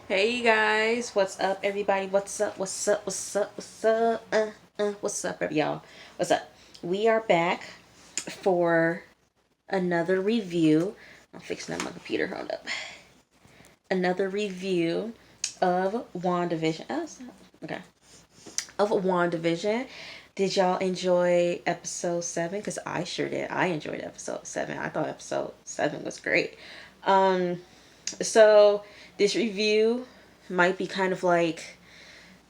Hey guys, what's up, everybody? What's up? What's up? What's up? What's up? What's up, y'all? What's up? We are back for another review. I'm fixing up my computer. Hold up. Another review of WandaVision. Oh, it's not. Okay. Of WandaVision. Did y'all enjoy episode 7? Because I sure did. I enjoyed episode 7. I thought episode 7 was great. Um, so this review might be kind of like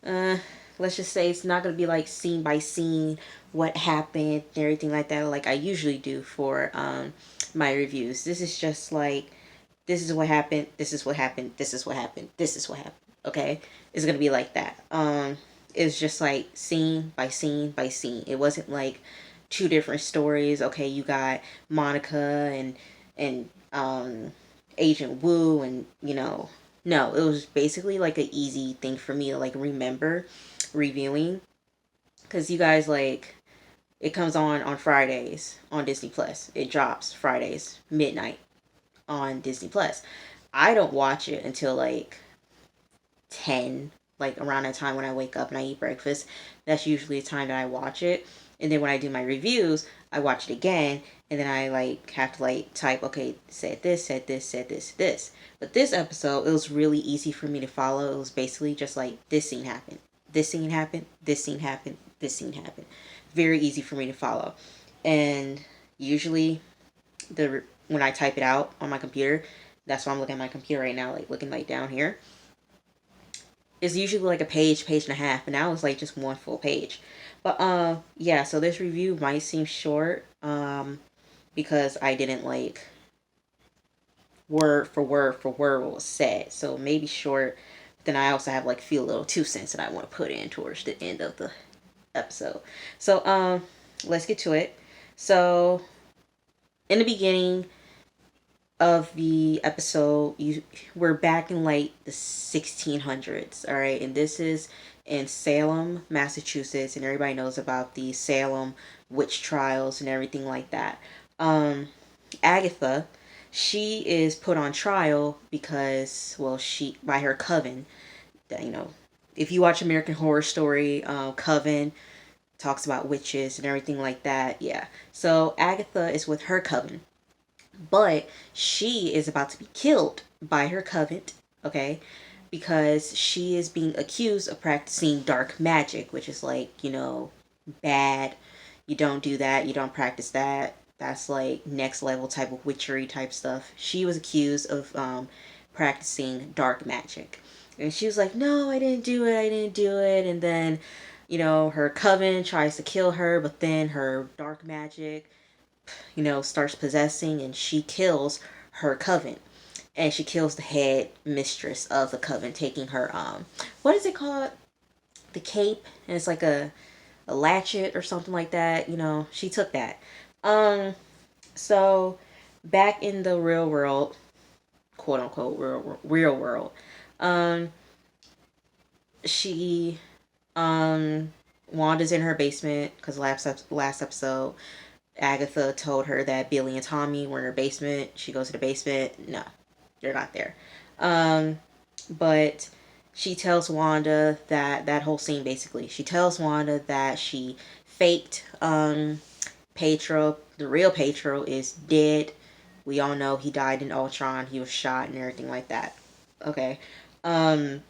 uh let's just say it's not going to be like scene by scene what happened and everything like that like I usually do for my reviews. This is just like, this is what happened, this is what happened, this is what happened, this is what happened. Okay, it's going to be like that. It's just like scene by scene by scene. It wasn't like two different stories. Okay, you got Monica and Agent Wu, and no, it was basically like an easy thing for me to like remember reviewing, because you guys like, it comes on Fridays on Disney Plus. It drops Fridays midnight on Disney Plus. I don't watch it until like 10, like around that time when I wake up and I eat breakfast. That's usually the time that I watch it. And then when I do my reviews, I watch it again, and then I like have to like type, okay, said this, said this, said this, this. But this episode, it was really easy for me to follow. It was basically just like, this scene happened, this scene happened, this scene happened, this scene happened. Very easy for me to follow. And usually the when I type it out on my computer, that's why I'm looking at my computer right now, like looking like down here, it's usually like a page, page and a half, and now it's like just one full page. But yeah, so this review might seem short because I didn't like word for word for word what was said. So maybe short. But then I also have like a few little 2 cents that I want to put in towards the end of the episode. So let's get to it. So in the beginning of the episode, we're back in like the 1600s, all right, and this is in Salem, Massachusetts, and everybody knows about the Salem witch trials and everything like that. Agatha, she is put on trial because, well, she, by her coven, that, if you watch American Horror Story, coven talks about witches and everything like that. Yeah, so Agatha is with her coven, but she is about to be killed by her coven, okay? Because she is being accused of practicing dark magic, which is like, bad. You don't do that. You don't practice that. That's like next level type of witchery type stuff. She was accused of practicing dark magic. And she was like, no, I didn't do it. I didn't do it. And then, her coven tries to kill her, but then her dark magic starts possessing, and she kills her coven. And she kills the head mistress of the coven, taking her what is it called? The cape, and it's like a latchet or something like that. She took that. So back in the real world, quote unquote real world, um she Wanda's in her basement because last episode Agatha told her that Billy and Tommy were in her basement. She goes to the basement. No, they're not there. But she tells Wanda that whole scene basically. She tells Wanda that she faked Petro. The real Petro is dead. We all know he died in Ultron. He was shot and everything like that. Okay. Um,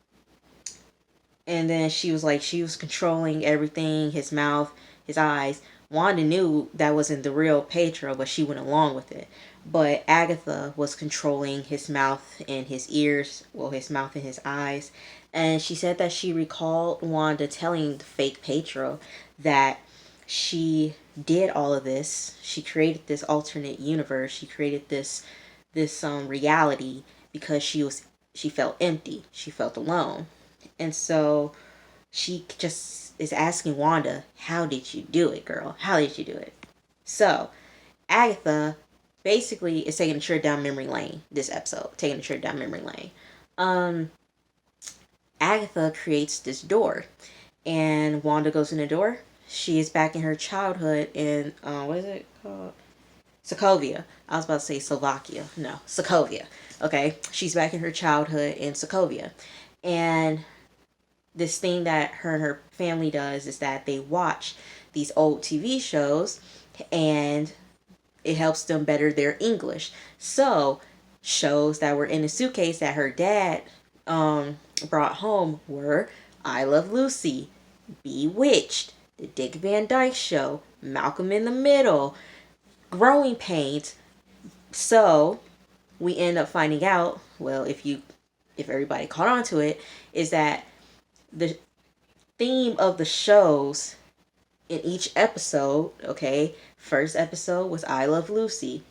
and then she was like, she was controlling everything, his mouth, his eyes. Wanda knew that wasn't the real Pedro, but she went along with it. But Agatha was controlling his mouth and his ears, well, his mouth and his eyes. And she said that she recalled Wanda telling the fake Pedro that she did all of this. She created this alternate universe. She created this reality because she felt empty. She felt alone. And so she just is asking Wanda, how did you do it, girl? How did you do it? So Agatha basically is taking a trip down memory lane this episode, taking a trip down memory lane. Um, Agatha creates this door, and Wanda goes in the door. She is back in her childhood in, what is it called? Sokovia. I was about to say Slovakia. No, Sokovia. Okay, she's back in her childhood in Sokovia, and this thing that her and her family does is that they watch these old TV shows, and it helps them better their English. So, shows that were in a suitcase that her dad brought home were I Love Lucy, Bewitched, The Dick Van Dyke Show, Malcolm in the Middle, Growing Pains. So, we end up finding out, well, if everybody caught on to it, is that the theme of the shows in each episode, okay, first episode was I Love Lucy.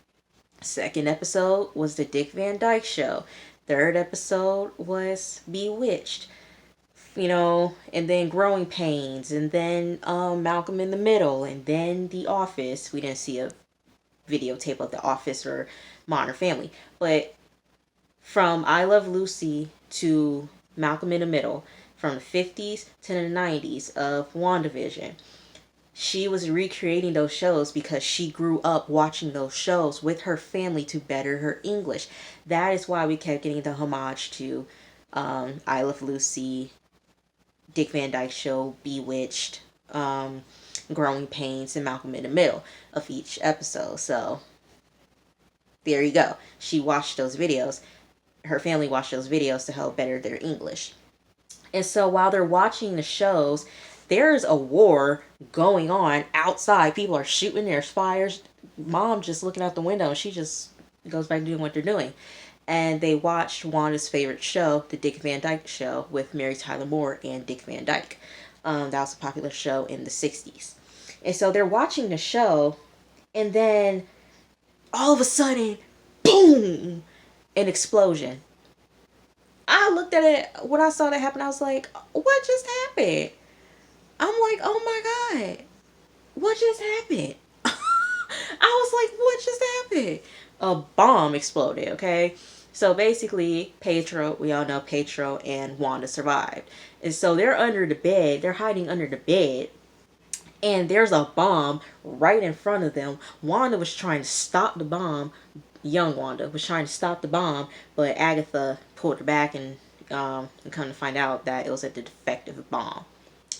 Second episode was the Dick Van Dyke Show. Third episode was Bewitched. And then Growing Pains, and then Malcolm in the Middle, and then The Office. We didn't see a videotape of The Office or Modern Family. But from I Love Lucy to Malcolm in the Middle, from the 50s to the 90s of WandaVision, she was recreating those shows because she grew up watching those shows with her family to better her English. That is why we kept getting the homage to I Love Lucy, Dick Van Dyke Show, Bewitched, Growing Pains, and Malcolm in the Middle of each episode. So there you go. She watched those videos. Her family watched those videos to help better their English. And so while they're watching the shows, there's a war going on outside. People are shooting, there's fires. Mom just looking out the window, and she just goes back doing what they're doing. And they watched Wanda's favorite show, The Dick Van Dyke Show, with Mary Tyler Moore and Dick Van Dyke. That was a popular show in the 60s. And so they're watching the show, and then all of a sudden, boom, an explosion. I looked at it, when I saw that happen, I was like, what just happened? I'm like, oh my God, what just happened? I was like, what just happened? A bomb exploded, okay? So basically, we all know Pietro and Wanda survived. And so they're under the bed, they're hiding under the bed, and there's a bomb right in front of them. Wanda was trying to stop the bomb. Young Wanda was trying to stop the bomb, but Agatha pulled her back, and come to find out that it was a defective bomb.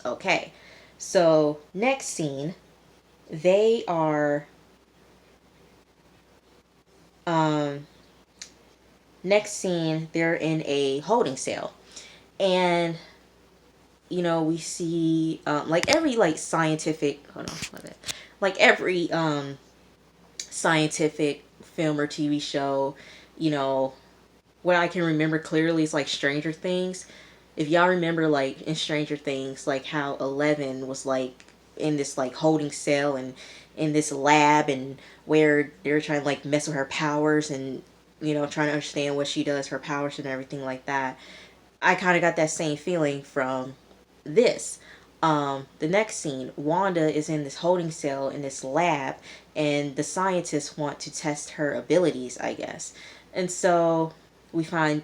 Okay, so next scene, they are they're in a holding cell, and we see like every scientific, like every scientific film or TV show, what I can remember clearly is like Stranger Things. If y'all remember, like in Stranger Things, like how Eleven was like in this like holding cell and in this lab, and where they're trying to like mess with her powers, and trying to understand what she does, her powers and everything like that. I kind of got that same feeling from this. The next scene, Wanda is in this holding cell in this lab, and the scientists want to test her abilities, I guess. And so we find,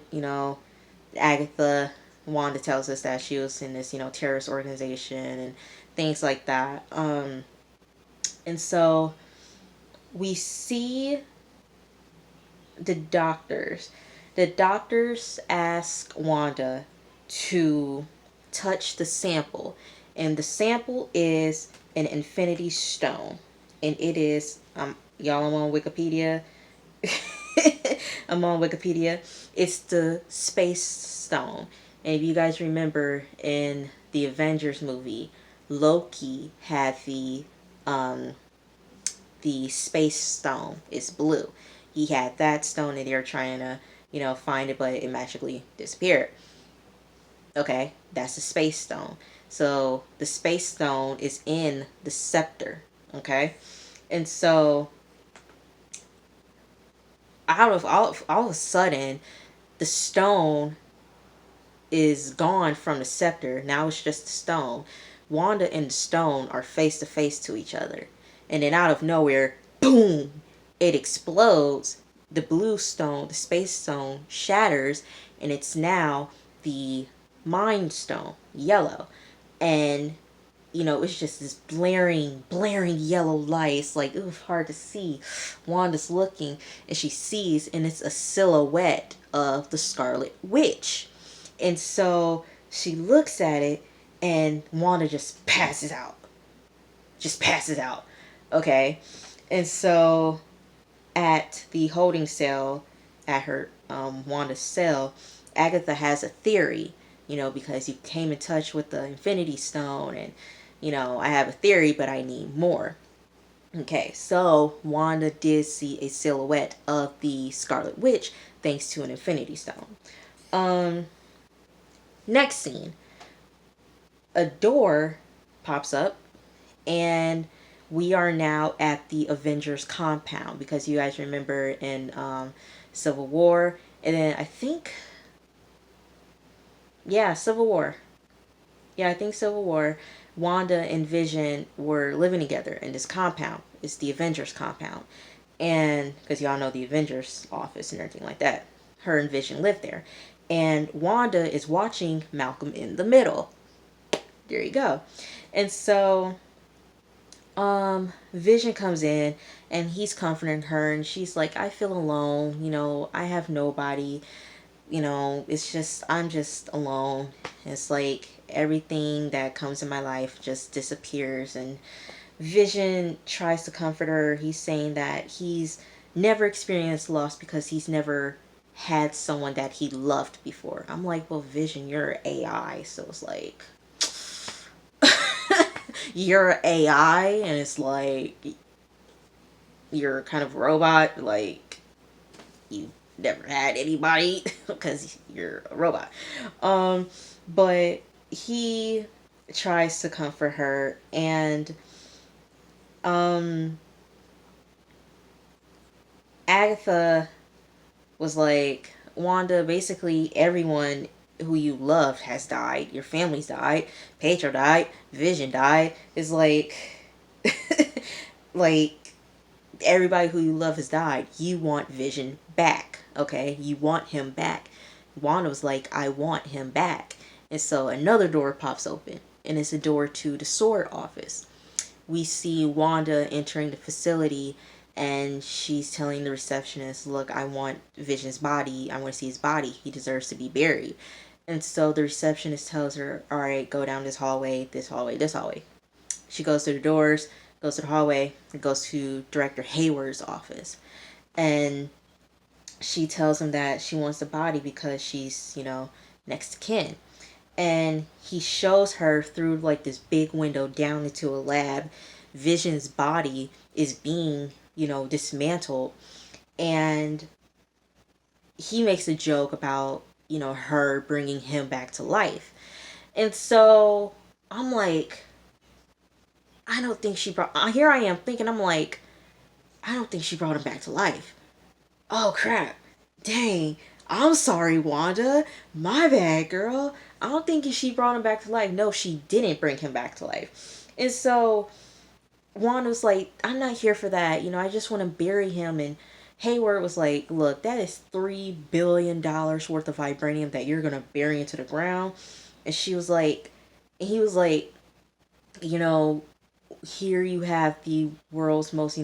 Agatha, Wanda tells us that she was in this, terrorist organization and things like that. And so we see the doctors. The doctors ask Wanda to touch the sample, and the sample is an infinity stone, and it is y'all, I'm on Wikipedia. I'm on Wikipedia. It's the space stone. And if you guys remember in the Avengers movie, Loki had the space stone. It's blue. He had that stone, and they were trying to find it, but it magically disappeared. Okay, that's the space stone. So the space stone is in the scepter. Okay, and so out of all of a sudden, the stone is gone from the scepter. Now it's just the stone. Wanda and the stone are face to face to each other, and then out of nowhere, boom! It explodes. The blue stone, the space stone, shatters, and it's now the Mind Stone, yellow. And it's just this blaring yellow light. It's like, ooh, hard to see. Wanda's looking, and she sees, and it's a silhouette of the Scarlet Witch. And so she looks at it, and Wanda just passes out. Just passes out. Okay? And so at the holding cell, at her Wanda's cell, Agatha has a theory, because you came in touch with the Infinity Stone, and I have a theory, but I need more. Okay, so Wanda did see a silhouette of the Scarlet Witch thanks to an Infinity Stone. Um, Next scene, a door pops up, and we are now at the Avengers compound, because you guys remember in Civil War, and then I think, yeah, Civil War. Yeah, I think Civil War, Wanda and Vision were living together in this compound. It's the Avengers compound. And because y'all know the Avengers office and everything like that, her and Vision live there. And Wanda is watching Malcolm in the Middle. There you go. And so Vision comes in, and he's comforting her, and she's like, I feel alone, I have nobody, it's just, I'm just alone. It's like everything that comes in my life just disappears. And Vision tries to comfort her. He's saying that he's never experienced loss because he's never had someone that he loved before. I'm like, well, Vision, you're AI, so it's like you're AI, and it's like you're kind of a robot, like you never had anybody because you're a robot. But he tries to comfort her, and Agatha was like, Wanda, basically everyone who you loved has died. Your family's died. Pedro died. Vision died. It's like, like, everybody who you love has died. You want Vision back, okay? You want him back. Wanda was like, I want him back. And so another door pops open, and it's a door to the sword office. We see Wanda entering the facility, and she's telling the receptionist, look, I want Vision's body. I want to see his body. He deserves to be buried. And so the receptionist tells her, all right, go down this hallway, this hallway, this hallway. She goes through the doors, goes to the hallway, and goes to Director Hayward's office. And she tells him that she wants the body because she's, next to kin. And he shows her through like this big window down into a lab. Vision's body is being, dismantled. And he makes a joke about, her bringing him back to life. And so I'm like, I don't think she brought, here I am thinking, I'm like, I don't think she brought him back to life. Oh crap. Dang. I'm sorry, Wanda. My bad, girl. I don't think she brought him back to life. No, she didn't bring him back to life. And so Wanda was like, I'm not here for that. I just want to bury him. And Hayward was like, look, that is $3 billion worth of vibranium that you're going to bury into the ground. And she was like, and he was like, here you have the world's most,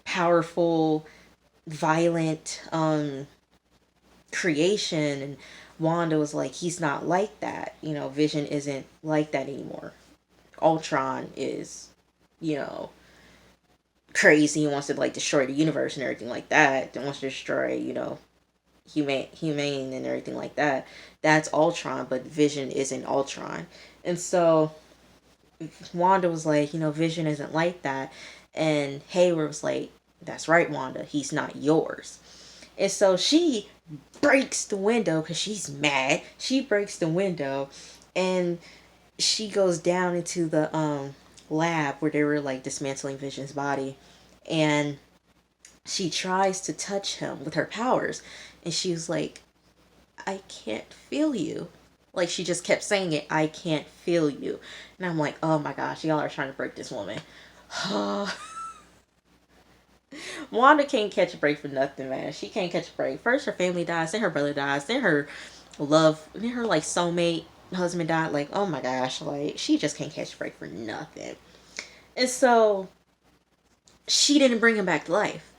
powerful, violent creation. And Wanda was like, he's not like that. Vision isn't like that anymore. Ultron is, crazy. He wants to like destroy the universe and everything like that. And wants to destroy, humane and everything like that. That's Ultron, but Vision isn't Ultron. And so Wanda was like, Vision isn't like that. And Hayward was like, that's right, Wanda, he's not yours. And so she breaks the window because she's mad. She breaks the window, and she goes down into the lab where they were like dismantling Vision's body, and she tries to touch him with her powers, and she was like, I can't feel you. Like, she just kept saying it, I can't feel you. And I'm like, oh my gosh, y'all are trying to break this woman. Wanda can't catch a break for nothing, man. She can't catch a break. First her family dies, then her brother dies, then her love, then her like soulmate husband died. Like, oh my gosh, like she just can't catch a break for nothing. And so she didn't bring him back to life.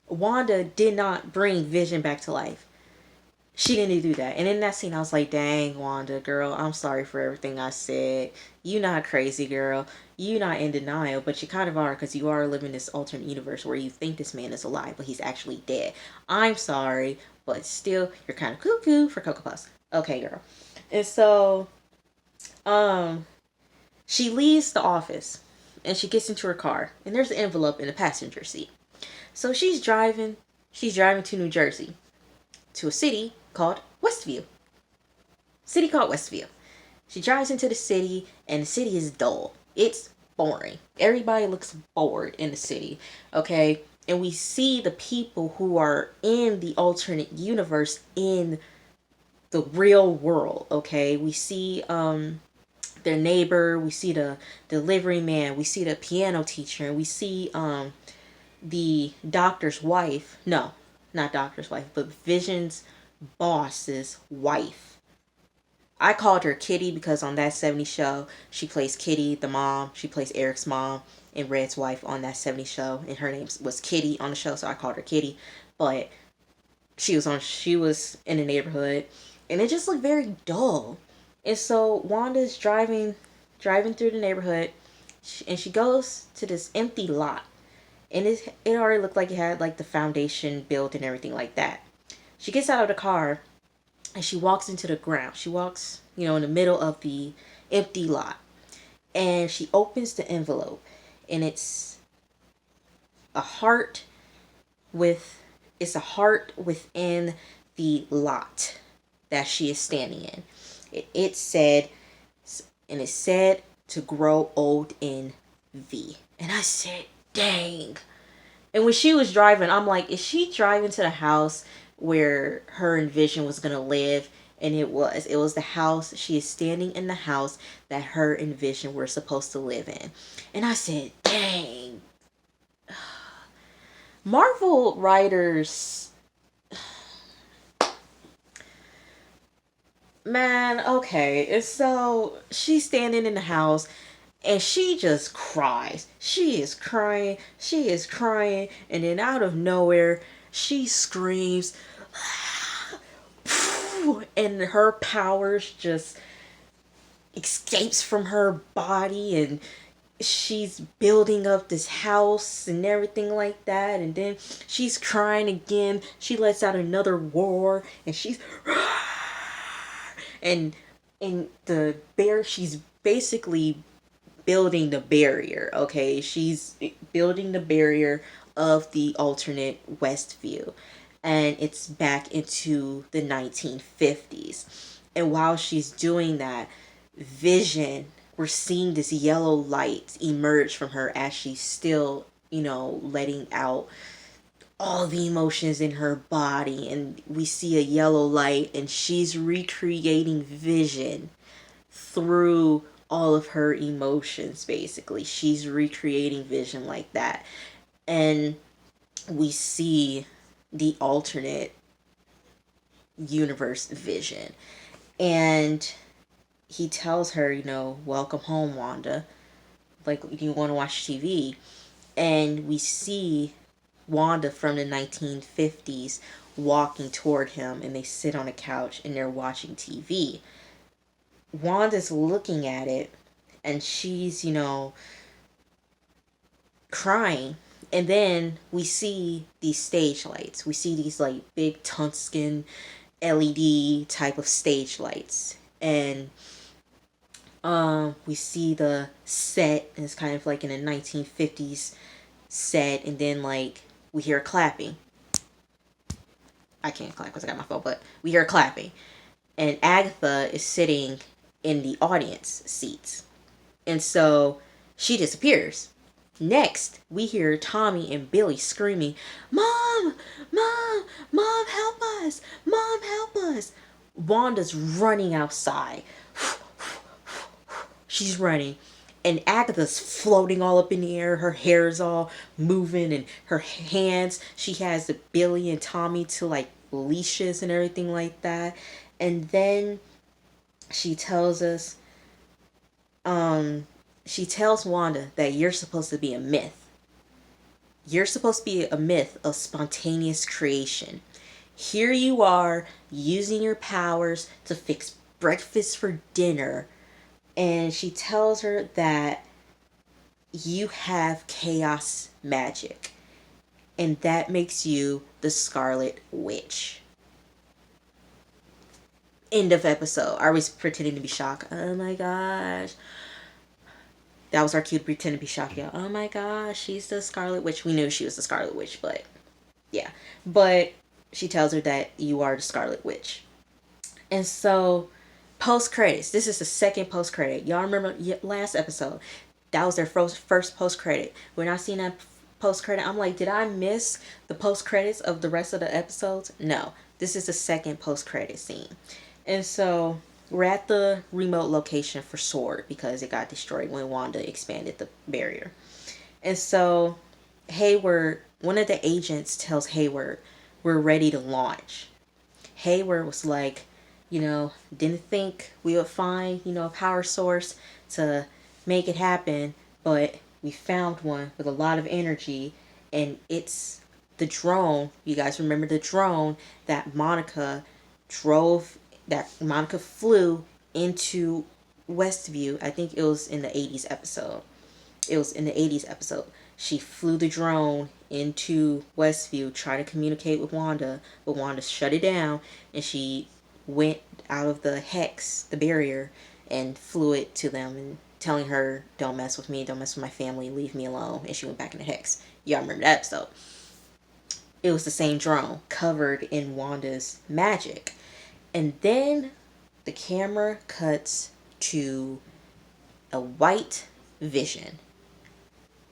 Wanda did not bring Vision back to life. She didn't do that. And in that scene, I was like, dang, Wanda, girl, I'm sorry for everything I said. You not crazy, girl. You not in denial, but you kind of are, because you are living this alternate universe where you think this man is alive, but he's actually dead. I'm sorry, but still, you're kind of cuckoo for Cocoa Puffs. Okay, girl. And so, um, she leaves the office, and she gets into her car, and there's an envelope in the passenger seat. So she's driving to New Jersey, to a city called Westview. City called Westview. She drives into the city, and the city is dull. It's boring. Everybody looks bored in the city, okay? And we see the people who are in the alternate universe in the real world, okay? We see their neighbor, we see the delivery man, we see the piano teacher, and we see the doctor's wife. No, not doctor's wife, but Vision's boss's wife. I called her Kitty because on that 70s show, she plays Kitty, the mom. She plays Eric's mom and Red's wife on that 70s show. And her name was Kitty on the show, so I called her Kitty. But she was in the neighborhood. And it just looked very dull. And so Wanda's driving through the neighborhood. And she goes to this empty lot. And it already looked like it had like the foundation built and everything like that. She gets out of the car and she walks into the ground. She walks, in the middle of the empty lot. And she opens the envelope. And it's a heart within the lot that she is standing in. It said to grow old in V. And I said, dang. And when she was driving, I'm like, is she driving to the house where her and Vision was gonna live? And it was the house. She is standing in the house that her and Vision were supposed to live in. And I said, dang. Marvel writers, man, okay. And so she's standing in the house and she just cries. She is crying. And then out of nowhere, she screams. And her powers just escapes from her body. And she's building up this house and everything like that. And then she's crying again. She lets out another roar. And she's... And the bear, she's basically building the barrier, okay? She's building the barrier of the alternate Westview. And it's back into the 1950s. And while she's doing that, Vision, we're seeing this yellow light emerge from her as she's still, letting out all the emotions in her body. And we see a yellow light and she's recreating Vision through all of her emotions. Basically, she's recreating Vision like that. And we see the alternate universe Vision, and he tells her, welcome home, Wanda, like, you want to watch TV? And we see Wanda from the 1950s walking toward him, and they sit on a couch and they're watching TV. Wanda's looking at it and she's, crying. And then we see these stage lights. We see these like big tungsten LED type of stage lights. And we see the set, and it's kind of like in a 1950s set, and then like we hear clapping. I can't clap because I got my phone, but we hear clapping. And Agatha is sitting in the audience seats. And so she disappears. Next, we hear Tommy and Billy screaming, Mom! Mom! Mom, help us! Mom, help us! Wanda's running outside. She's running. And Agatha's floating all up in the air. Her hair's all moving, and her hands, she has the Billy and Tommy to like leashes and everything like that. And then She tells us, she tells Wanda that you're supposed to be a myth. You're supposed to be a myth of spontaneous creation. Here you are using your powers to fix breakfast for dinner. And she tells her that you have chaos magic. And that makes you the Scarlet Witch. End of episode. I was pretending to be shocked. Oh my gosh. That was our cue to pretend to be shocked, y'all. Oh my gosh, she's the Scarlet Witch. We knew she was the Scarlet Witch, but yeah. But she tells her that you are the Scarlet Witch. And so, post credits. This is the second post credit. Y'all remember last episode? That was their first post credit. When I seen that post credit, I'm like, did I miss the post credits of the rest of the episodes? No, this is the second post credit scene. And so we're at the remote location for Sword because it got destroyed when Wanda expanded the barrier. And so Hayward, one of the agents tells Hayward, we're ready to launch. Hayward was like, didn't think we would find, a power source to make it happen, but we found one with a lot of energy, and it's the drone. You guys remember the drone that Monica flew into Westview. I think it was in the 80s episode. She flew the drone into Westview, tried to communicate with Wanda, but Wanda shut it down, and she went out of the hex, the barrier, and flew it to them, and telling her, don't mess with me, don't mess with my family, leave me alone. And she went back in the hex. Y'all remember that episode. It was the same drone covered in Wanda's magic. And then the camera cuts to a white vision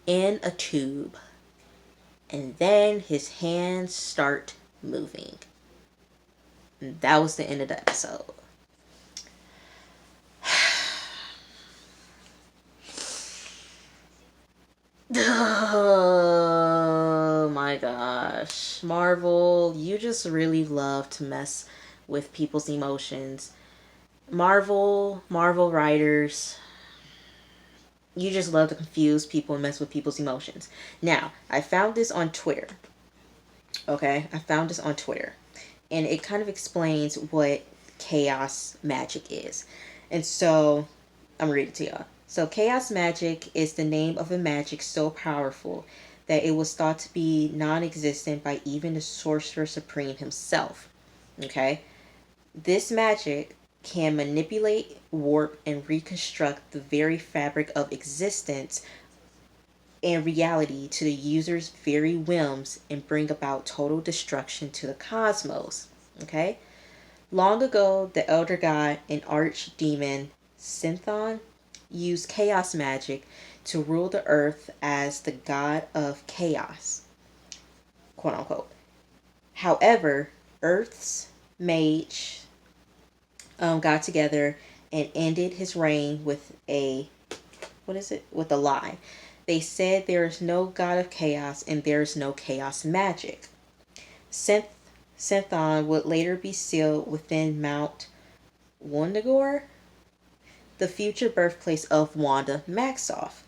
in a tube. And then his hands start moving. And that was the end of the episode. Oh my gosh. Marvel, you just really love to mess with people's emotions. Marvel writers, you just love to confuse people and mess with people's emotions. Now, I found this on Twitter. Okay? I found this on Twitter. And it kind of explains what chaos magic is. And so, I'm reading it to y'all. So, chaos magic is the name of a magic so powerful that it was thought to be non-existent by even the Sorcerer Supreme himself. Okay? This magic can manipulate, warp, and reconstruct the very fabric of existence and reality to the user's very whims and bring about total destruction to the cosmos. Okay? Long ago, the elder god and archdemon Synthon used chaos magic to rule the earth as the god of chaos, quote unquote. However, Earth's mage got together and ended his reign with a lie. They said there is no god of chaos and there is no chaos magic. Synthon would later be sealed within Mount Wundagore, the future birthplace of Wanda Maximoff.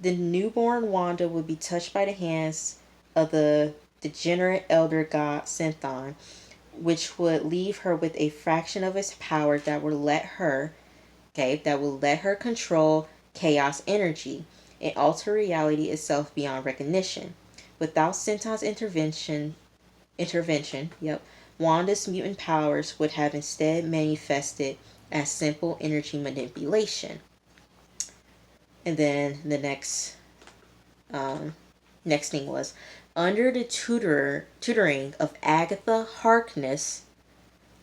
The newborn Wanda would be touched by the hands of the degenerate elder god Synthon, which would leave her with a fraction of his power that would let her control chaos energy and alter reality itself beyond recognition. Without Synthon's intervention, Wanda's mutant powers would have instead manifested as simple energy manipulation. And then the next thing was, under the tutoring of Agatha Harkness,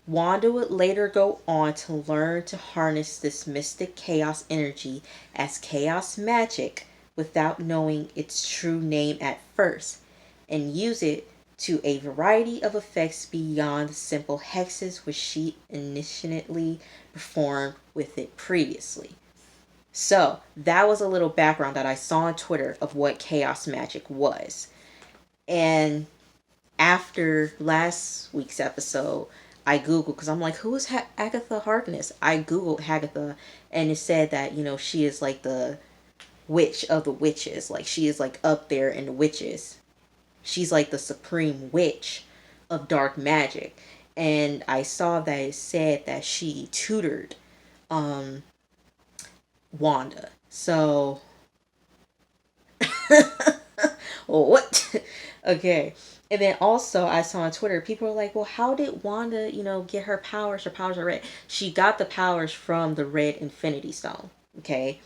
Wanda would later go on to learn to harness this mystic chaos energy as chaos magic without knowing its true name at first, and use it to a variety of effects beyond the simple hexes which she initially performed with it previously. So, that was a little background that I saw on Twitter of what chaos magic was. And after last week's episode, I Googled, because I'm like, who is Agatha Harkness? I Googled Agatha, and it said that, she is like the witch of the witches. Like, she is like up there in the witches. She's like the supreme witch of dark magic. And I saw that it said that she tutored um Wanda. So what? Okay. And then also I saw on Twitter, people were like, well, how did Wanda, get her powers? Her powers are red. She got the powers from the red Infinity Stone. Okay.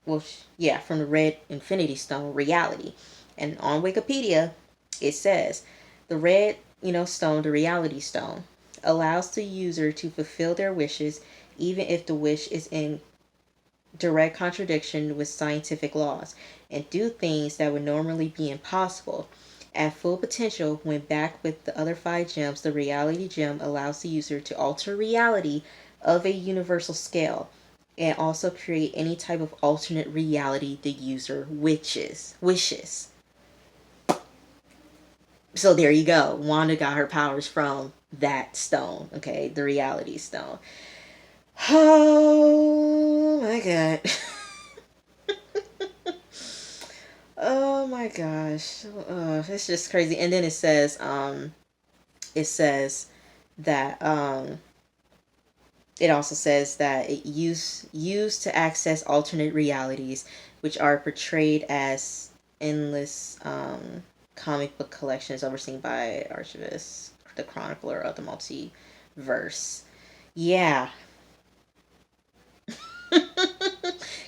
Well, yeah, from the red Infinity Stone reality. And on Wikipedia, it says the red, stone, the reality stone, allows the user to fulfill their wishes even if the wish is in direct contradiction with scientific laws, and do things that would normally be impossible. At full potential, when backed with the other five gems, the reality gem allows the user to alter reality of a universal scale and also create any type of alternate reality the user wishes. So there you go. Wanda got her powers from that stone, okay? The reality stone. Oh my god. Oh my gosh. It's just crazy. And then it says that it also says that it used to access alternate realities, which are portrayed as endless comic book collections overseen by Archivist, the chronicler of the multiverse. Yeah.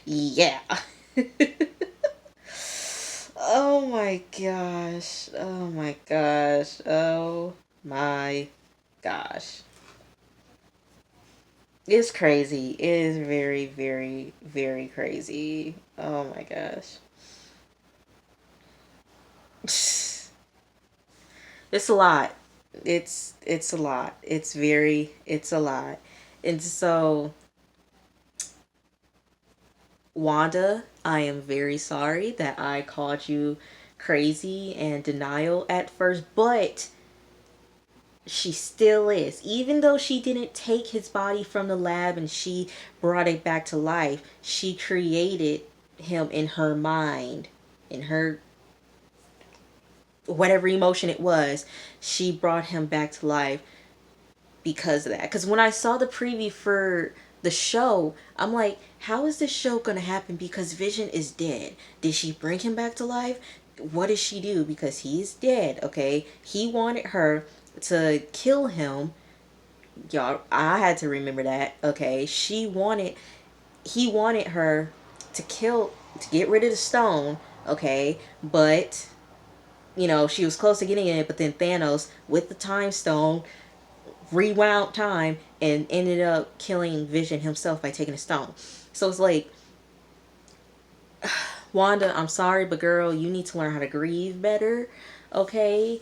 Yeah. Oh my gosh. Oh my gosh. Oh my gosh. It's crazy. It is very, very, very crazy. Oh my gosh. It's a lot. It's a lot. It's a lot. And so, Wanda, I am very sorry that I called you crazy and denial at first, but she still is. Even though she didn't take his body from the lab and she brought it back to life, she created him in her mind, in her whatever emotion it was, she brought him back to life because of that. Because when I saw the preview for the show, I'm like, how is this show going to happen? Because Vision is dead. Did she bring him back to life? What did she do? Because he's dead, okay? He wanted her to kill him. Y'all, I had to remember that, okay? He wanted her to get rid of the stone, okay? But, she was close to getting it, but then Thanos, with the time stone, rewound time and ended up killing Vision himself by taking a stone. So it's like, Wanda, I'm sorry, but girl, you need to learn how to grieve better. Okay?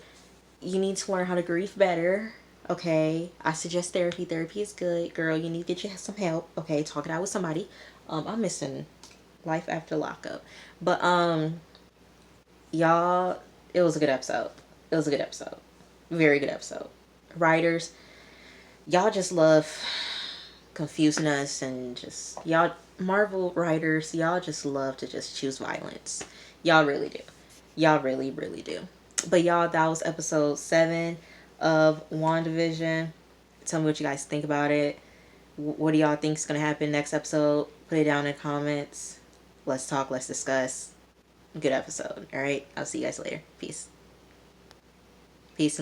You need to learn how to grieve better. Okay? I suggest therapy. Therapy is good. Girl, you need to get you some help. Okay? Talk it out with somebody. I'm missing life after lockup. But y'all, it was a good episode. It was a good episode. Very good episode. Writers, y'all just love confusing us, and just, y'all Marvel writers, y'all just love to just choose violence. Y'all really do. Y'all really, really do. But y'all, that was episode 7 of WandaVision. Tell me what you guys think about it. What do y'all think is going to happen next episode? Put it down in the comments. Let's talk. Let's discuss. Good episode. All right. I'll see you guys later. Peace. Peace.